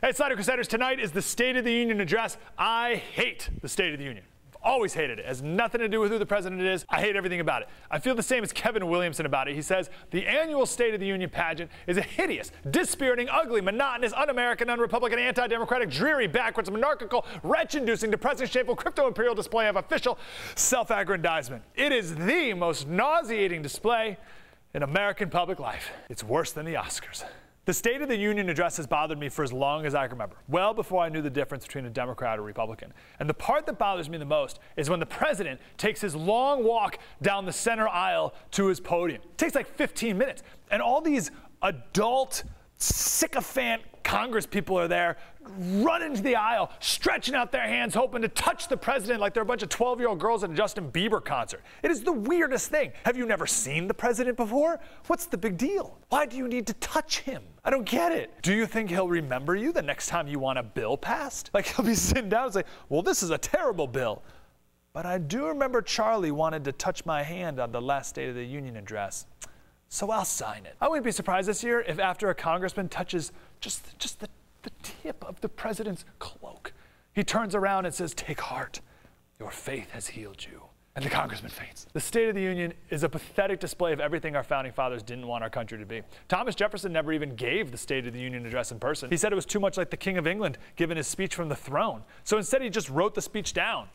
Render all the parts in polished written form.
Hey, Slider Crusaders, tonight is the State of the Union address. I hate the State of the Union. Always hated it. It has nothing to do with who the president is. I hate everything about it. I feel the same as Kevin Williamson about it. He says the annual State of the Union pageant is a hideous, dispiriting, ugly, monotonous, un-American, un-Republican, anti-democratic, dreary, backwards, monarchical, wretch-inducing, depressing, shameful, crypto-imperial display of official self-aggrandizement. It is the most nauseating display in American public life. It's worse than the Oscars. The State of the Union address has bothered me for as long as I can remember, well before I knew the difference between a Democrat or Republican. And the part that bothers me the most is when the president takes his long walk down the center aisle to his podium. It takes like 15 minutes. And all these adult, sycophant Congress people are there running into the aisle, stretching out their hands, hoping to touch the president like they're a bunch of 12-year-old girls at a Justin Bieber concert. It is the weirdest thing. Have you never seen the president before? What's the big deal? Why do you need to touch him? I don't get it. Do you think he'll remember you the next time you want a bill passed? Like he'll be sitting down and say, well, this is a terrible bill. But I do remember Charlie wanted to touch my hand on the last State of the Union address. So I'll sign it. I wouldn't be surprised this year if after a congressman touches just the tip of the president's cloak, he turns around and says, take heart, your faith has healed you. And the congressman faints. The State of the Union is a pathetic display of everything our founding fathers didn't want our country to be. Thomas Jefferson never even gave the State of the Union address in person. He said it was too much like the King of England giving his speech from the throne. So instead he just wrote the speech down,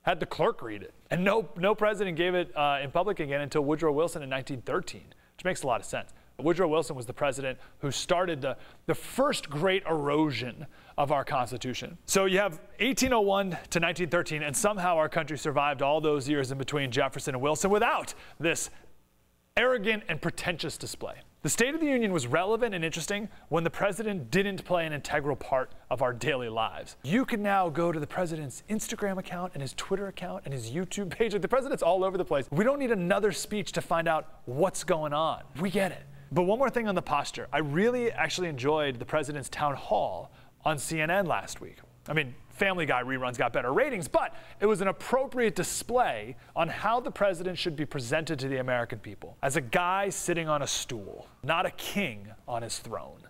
had the clerk read it. And no president gave it in public again until Woodrow Wilson in 1913. Which makes a lot of sense. Woodrow Wilson was the president who started the first great erosion of our Constitution. So you have 1801 to 1913, and somehow our country survived all those years in between Jefferson and Wilson without this arrogant and pretentious display. The State of the Union was relevant and interesting when the president didn't play an integral part of our daily lives. You can now go to the president's Instagram account and his Twitter account and his YouTube page. Like the president's all over the place. We don't need another speech to find out what's going on. We get it. But one more thing on the posture. I really actually enjoyed the president's town hall on CNN last week. I mean, Family Guy reruns got better ratings, but it was an appropriate display on how the president should be presented to the American people as a guy sitting on a stool, not a king on his throne.